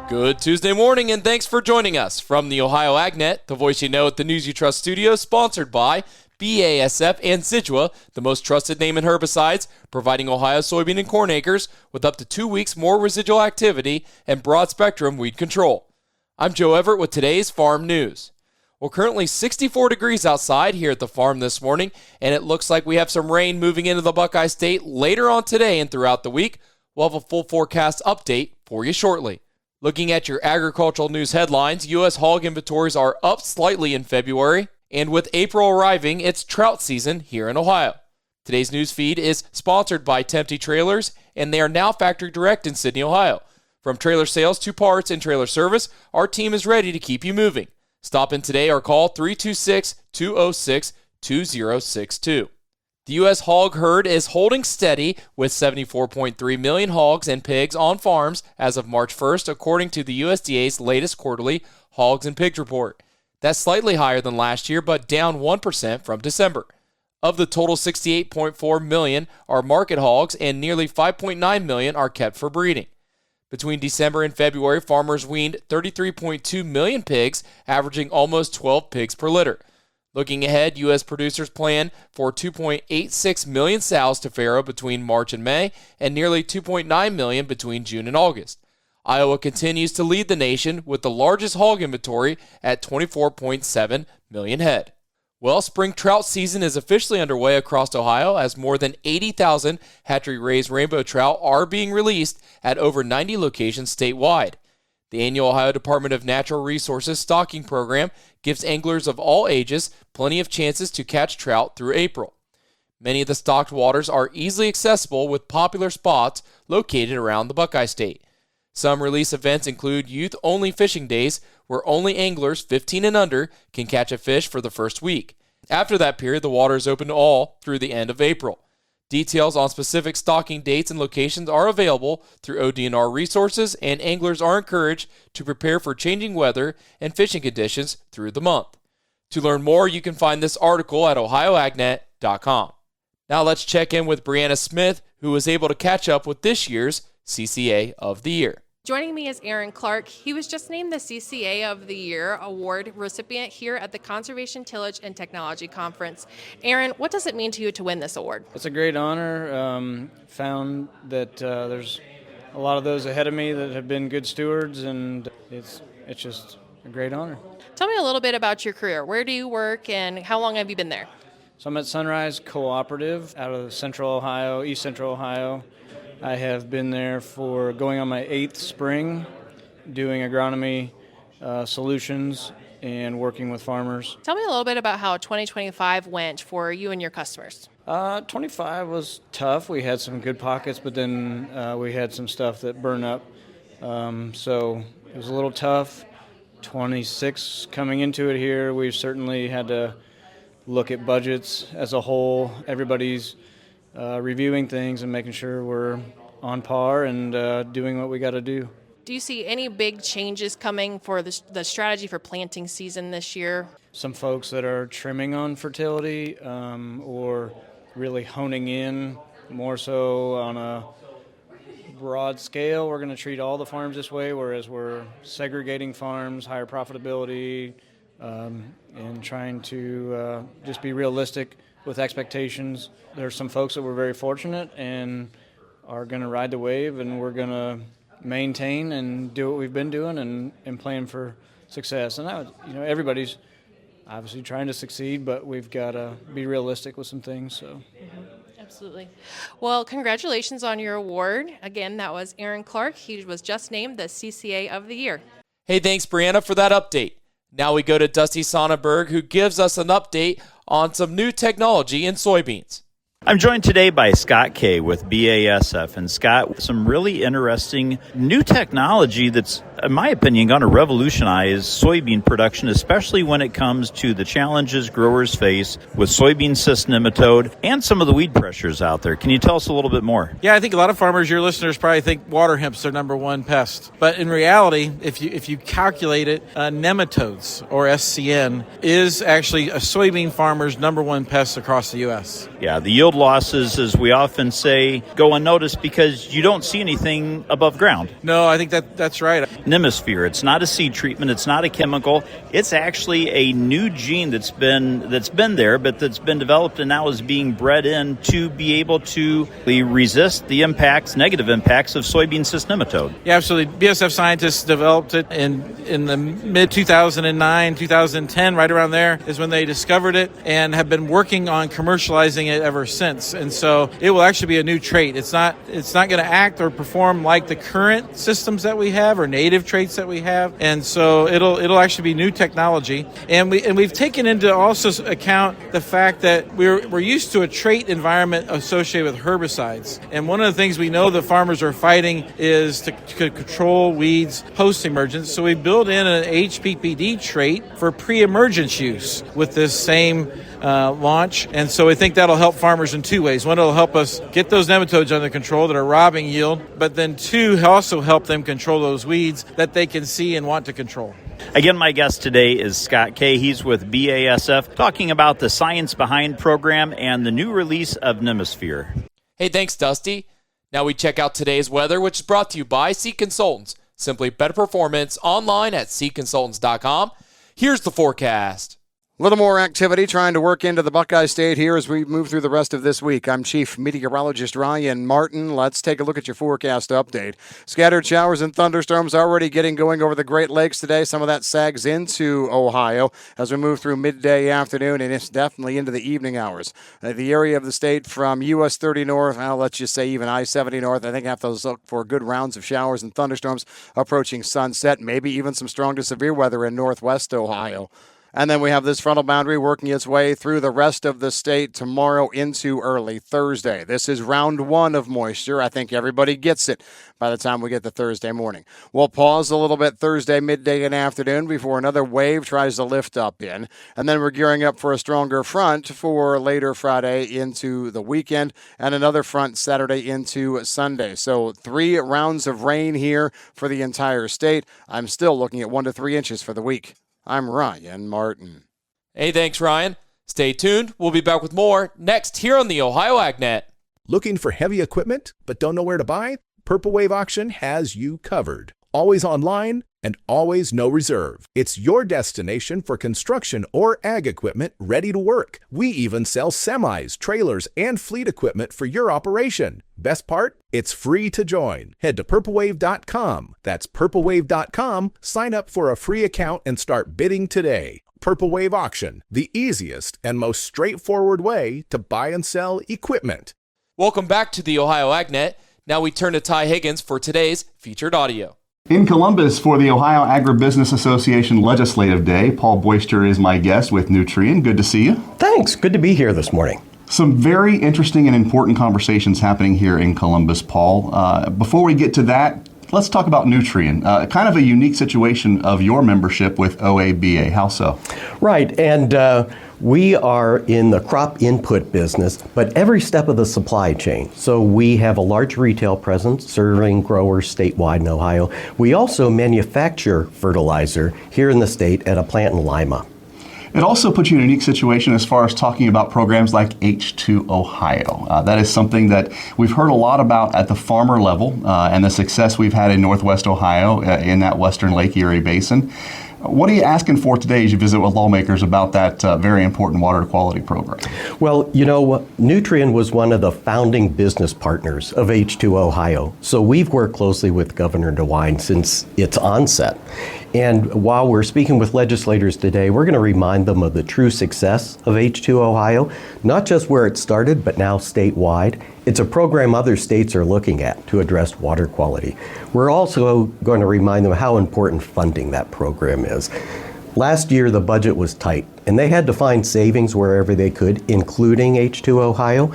Good Tuesday morning, and thanks for joining us from the Ohio AgNet, the voice you know at the News You Trust studio, sponsored by BASF and Zidua, the most trusted name in herbicides, providing Ohio soybean and corn acres with up to 2 weeks more residual activity and broad-spectrum weed control. I'm Joe Everett with today's Farm News. Well, currently 64 degrees outside here at the farm this morning, and it looks like we have some rain moving into the Buckeye State later on today and throughout the week. We'll have a full forecast update for you shortly. Looking at your agricultural news headlines, U.S. hog inventories are up slightly in February, and with April arriving, it's trout season here in Ohio. Today's news feed is sponsored by Tempte Trailers, and they are now factory direct in Sidney, Ohio. From trailer sales to parts and trailer service, our team is ready to keep you moving. Stop in today or call 326-206-2062. The U.S. hog herd is holding steady with 74.3 million hogs and pigs on farms as of March 1st, according to the USDA's latest quarterly Hogs and Pigs report. That's slightly higher than last year, but down 1% from December. Of the total, 68.4 million are market hogs and nearly 5.9 million are kept for breeding. Between December and February, farmers weaned 33.2 million pigs, averaging almost 12 pigs per litter. Looking ahead, U.S. producers plan for 2.86 million sows to farrow between March and May, and nearly 2.9 million between June and August. Iowa continues to lead the nation with the largest hog inventory at 24.7 million head. Well, spring trout season is officially underway across Ohio as more than 80,000 hatchery-raised rainbow trout are being released at over 90 locations statewide. The annual Ohio Department of Natural Resources stocking program gives anglers of all ages plenty of chances to catch trout through April. Many of the stocked waters are easily accessible with popular spots located around the Buckeye State. Some release events include youth-only fishing days where only anglers 15 and under can catch a fish for the first week. After that period, the water is open to all through the end of April. Details on specific stocking dates and locations are available through ODNR resources, and anglers are encouraged to prepare for changing weather and fishing conditions through the month. To learn more, you can find this article at ohioagnet.com. Now let's check in with Brianna Smith, who was able to catch up with this year's CCA of the Year. Joining me is Aaron Clark. He was just named the CCA of the Year award recipient here at the Conservation Tillage and Technology Conference. Aaron, what does it mean to you to win this award? It's a great honor. Found that there's a lot of those ahead of me that have been good stewards, and it's just a great honor. Tell me a little bit about your career. Where do you work, and how long have you been there? So I'm at Sunrise Cooperative out of Central Ohio, East Central Ohio. I have been there for going on my 8th spring, doing agronomy solutions and working with farmers. Tell me a little bit about how 2025 went for you and your customers. 25 was tough. We had some good pockets, but then we had some stuff that burned up. So it was a little tough. 26 coming into it here, we've certainly had to look at budgets as a whole. Everybody's reviewing things and making sure we're on par and doing what we got to do. Do you see any big changes coming for the strategy for planting season this year? Some folks that are trimming on fertility or really honing in more so on a broad scale. We're going to treat all the farms this way, whereas we're segregating farms, higher profitability, and trying to just be realistic with expectations. There's some folks that were very fortunate and are going to ride the wave, and we're going to maintain and do what we've been doing and plan for success. And everybody's obviously trying to succeed, but we've got to be realistic with some things. So. Absolutely. Well, congratulations on your award. Again, that was Aaron Clark. He was just named the CCA of the Year. Hey, thanks, Brianna, for that update. Now we go to Dusty Sonnenberg, who gives us an update on some new technology in soybeans. I'm joined today by Scott Kay with BASF. And Scott, some really interesting new technology that's, in my opinion, going to revolutionize soybean production, especially when it comes to the challenges growers face with soybean cyst nematode and some of the weed pressures out there. Can you tell us a little bit more? Yeah, I think a lot of farmers, your listeners, probably think water hemp's their number one pest. But in reality, if you calculate it, nematodes, or SCN, is actually a soybean farmer's number one pest across the U.S. Yeah, the yield losses, as we often say, go unnoticed because you don't see anything above ground. No, I think that's right. Nemisphere, it's not a seed treatment, it's not a chemical. It's actually a new gene that's been there, but that's been developed and now is being bred in to be able to resist the negative impacts of soybean cyst nematode. Yeah, absolutely. BASF scientists developed it in the mid 2009, 2010, right around there is when they discovered it and have been working on commercializing it ever since. And so it will actually be a new trait. It's not going to act or perform like the current systems that we have or native traits that we have. And so it'll actually be new technology. And we've taken into also account the fact that we're used to a trait environment associated with herbicides. And one of the things we know the farmers are fighting is to control weeds post-emergence. So we build in an HPPD trait for pre-emergence use with this same launch. And so we think that'll help farmers in two ways. One, it'll help us get those nematodes under control that are robbing yield, but then two, also help them control those weeds that they can see and want to control. Again, my guest today is Scott Kay. He's with BASF, talking about the Science Behind program and the new release of Nemisphere. Hey, thanks, Dusty. Now we check out today's weather, which is brought to you by Seed Consultants. Simply better performance online at seedconsultants.com. Here's the forecast. A little more activity trying to work into the Buckeye State here as we move through the rest of this week. I'm Chief Meteorologist Ryan Martin. Let's take a look at your forecast update. Scattered showers and thunderstorms already getting going over the Great Lakes today. Some of that sags into Ohio as we move through midday afternoon, and it's definitely into the evening hours. The area of the state from US 30 north, let's just say even I-70 north, I think have to look for good rounds of showers and thunderstorms approaching sunset, maybe even some strong to severe weather in northwest Ohio. And then we have this frontal boundary working its way through the rest of the state tomorrow into early Thursday. This is round one of moisture. I think everybody gets it by the time we get to Thursday morning. We'll pause a little bit Thursday, midday, and afternoon before another wave tries to lift up in. And then we're gearing up for a stronger front for later Friday into the weekend and another front Saturday into Sunday. So 3 rounds of rain here for the entire state. I'm still looking at 1 to 3 inches for the week. I'm Ryan Martin. Hey, thanks, Ryan. Stay tuned. We'll be back with more next here on the Ohio AgNet. Looking for heavy equipment but don't know where to buy? Purple Wave Auction has you covered. Always online and always no reserve. It's your destination for construction or ag equipment ready to work. We even sell semis, trailers, and fleet equipment for your operation. Best part? It's free to join. Head to purplewave.com. That's purplewave.com. Sign up for a free account and start bidding today. Purple Wave Auction, the easiest and most straightforward way to buy and sell equipment. Welcome back to the Ohio AgNet. Now we turn to Ty Higgins for today's featured audio. In Columbus for the Ohio Agribusiness Association Legislative Day, Paul Boyster is my guest with Nutrien. Good to see you. Thanks. Good to be here this morning. Some very interesting and important conversations happening here in Columbus, Paul. Before we get to that, let's talk about Nutrien. Kind of a unique situation of your membership with OABA. How so? Right. And we are in the crop input business, but every step of the supply chain. So we have a large retail presence serving growers statewide in Ohio. We also manufacture fertilizer here in the state at a plant in Lima. It also puts you in a unique situation as far as talking about programs like H2 Ohio. That is something that we've heard a lot about at the farmer level and the success we've had in Northwest Ohio in that Western Lake Erie Basin. What are you asking for today as you visit with lawmakers about that very important water quality program? Well, you know, Nutrien was one of the founding business partners of H2 Ohio. So we've worked closely with Governor DeWine since its onset. And while we're speaking with legislators today, we're going to remind them of the true success of H2 Ohio, not just where it started, but now statewide. It's a program other states are looking at to address water quality. We're also going to remind them how important funding that program is. Last year, the budget was tight, and they had to find savings wherever they could, including H2 Ohio.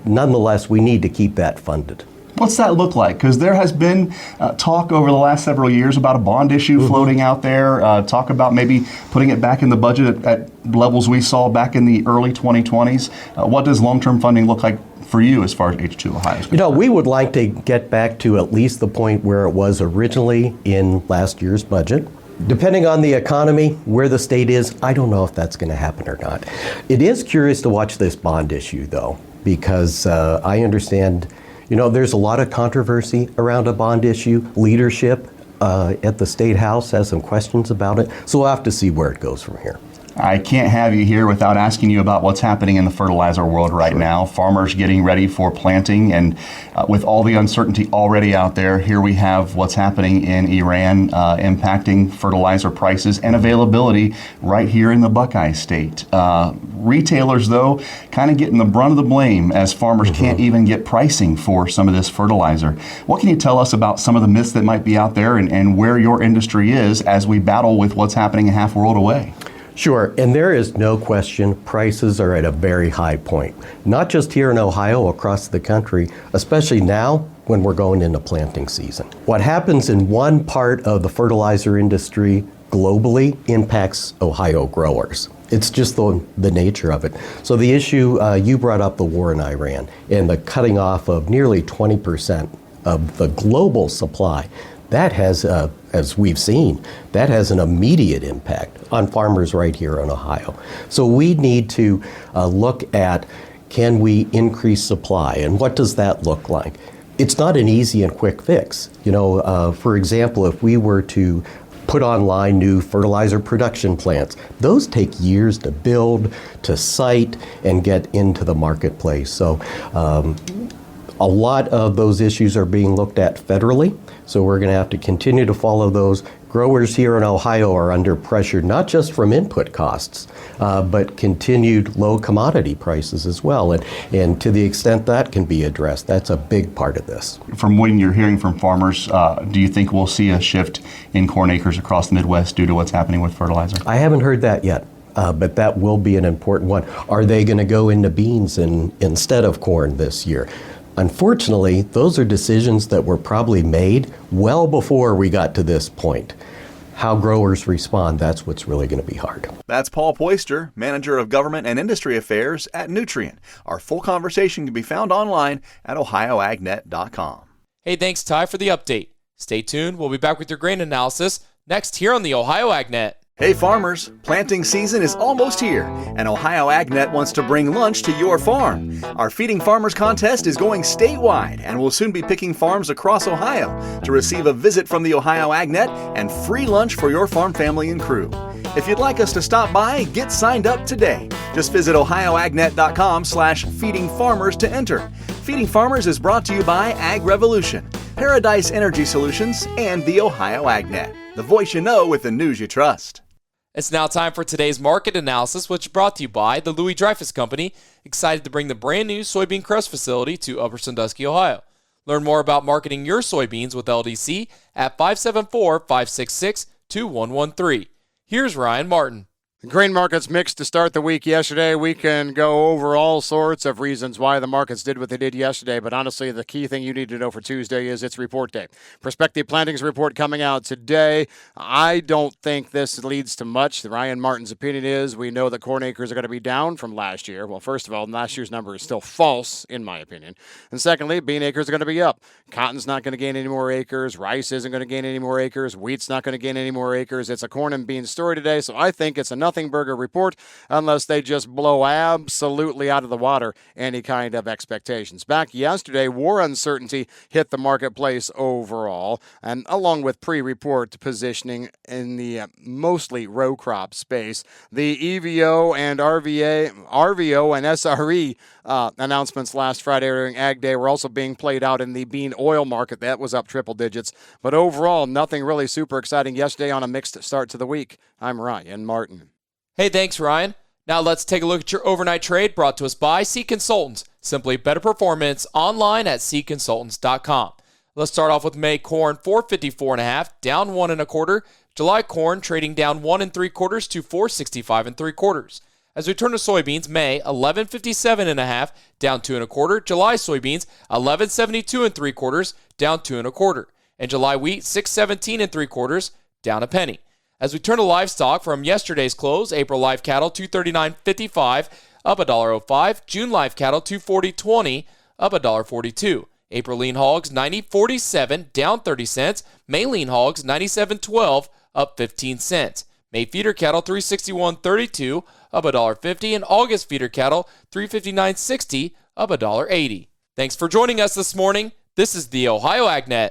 Nonetheless, we need to keep that funded. What's that look like? Because there has been talk over the last several years about a bond issue floating out there, talk about maybe putting it back in the budget at levels we saw back in the early 2020s. What does long-term funding look like for you as far as H2 Ohio is concerned? You know, we would like to get back to at least the point where it was originally in last year's budget. Depending on the economy, where the state is, I don't know if that's going to happen or not. It is curious to watch this bond issue, though. because I understand, there's a lot of controversy around a bond issue. Leadership at the State House has some questions about it, so we'll have to see where it goes from here. I can't have you here without asking you about what's happening in the fertilizer world right now. Farmers getting ready for planting, and with all the uncertainty already out there, here we have what's happening in Iran impacting fertilizer prices and availability right here in the Buckeye State. Retailers, though, kind of getting the brunt of the blame as farmers can't even get pricing for some of this fertilizer. What can you tell us about some of the myths that might be out there and where your industry is as we battle with what's happening a half world away? Sure, and there is no question prices are at a very high point, not just here in Ohio, across the country, especially now when we're going into planting season. What happens in one part of the fertilizer industry globally impacts Ohio growers. It's just the nature of it. So the issue, you brought up the war in Iran and the cutting off of nearly 20% of the global supply. That has, as we've seen, that has an immediate impact on farmers right here in Ohio. So we need to look at, can we increase supply, and what does that look like? It's not an easy and quick fix. For example, if we were to put online new fertilizer production plants, those take years to build, to site, and get into the marketplace. So a lot of those issues are being looked at federally, so we're going to have to continue to follow those. Growers here in Ohio are under pressure, not just from input costs, but continued low commodity prices as well. And to the extent that can be addressed, that's a big part of this. From when you're hearing from farmers, do you think we'll see a shift in corn acres across the Midwest due to what's happening with fertilizer? I haven't heard that yet. But that will be an important one. Are they going to go into beans instead of corn this year? Unfortunately, those are decisions that were probably made well before we got to this point. How growers respond, that's what's really going to be hard. That's Paul Poyster, Manager of Government and Industry Affairs at Nutrien. Our full conversation can be found online at ohioagnet.com. Hey, thanks, Ty, for the update. Stay tuned. We'll be back with your grain analysis next here on the Ohio AgNet. Hey farmers, planting season is almost here, and Ohio AgNet wants to bring lunch to your farm. Our Feeding Farmers contest is going statewide, and we'll soon be picking farms across Ohio to receive a visit from the Ohio AgNet and free lunch for your farm family and crew. If you'd like us to stop by, get signed up today. Just visit ohioagnet.com/feedingfarmers to enter. Feeding Farmers is brought to you by Ag Revolution, Paradise Energy Solutions, and the Ohio AgNet, the voice you know with the news you trust. It's now time for today's market analysis, which is brought to you by the Louis Dreyfus Company, excited to bring the brand new soybean crush facility to Upper Sandusky, Ohio. Learn more about marketing your soybeans with LDC at 574-566-2113. Here's Ryan Martin. The grain market's mixed to start the week yesterday. We can go over all sorts of reasons why the markets did what they did yesterday, but honestly, the key thing you need to know for Tuesday is it's report day. Prospective plantings report coming out today. I don't think this leads to much. Ryan Martin's opinion is we know that corn acres are going to be down from last year. Well, first of all, last year's number is still false, in my opinion. And secondly, bean acres are going to be up. Cotton's not going to gain any more acres. Rice isn't going to gain any more acres. Wheat's not going to gain any more acres. It's a corn and bean story today, so I think it's enough burger report unless they just blow absolutely out of the water any kind of expectations. Back yesterday, war uncertainty hit the marketplace overall, and along with pre-report positioning in the mostly row crop space, the EVO and RVO and SRE announcements last Friday during Ag Day were also being played out in the bean oil market. That was up triple digits, but overall, nothing really super exciting yesterday on a mixed start to the week. I'm Ryan Martin. Hey, thanks, Ryan. Now let's take a look at your overnight trade brought to us by Seed Consultants. Simply better performance online at seedconsultants.com. Let's start off with May corn, 454.5, down 1 1/4. July corn trading down 1 3/4 to 465 3/4. As we turn to soybeans, May 1157.5, down 2 1/4. July soybeans 1172 3/4, down 2 1/4. And July wheat 617 3/4, down a penny. As we turn to livestock from yesterday's close, April live cattle 239.55, up $1.05. June live cattle 240.20, up $1.42. April lean hogs 90.47, down 30 cents. May lean hogs 97.12, up 15 cents. May feeder cattle 361.32, up $1.50, and August feeder cattle 359.60, of $1.80. Thanks for joining us this morning. This is the Ohio AgNet.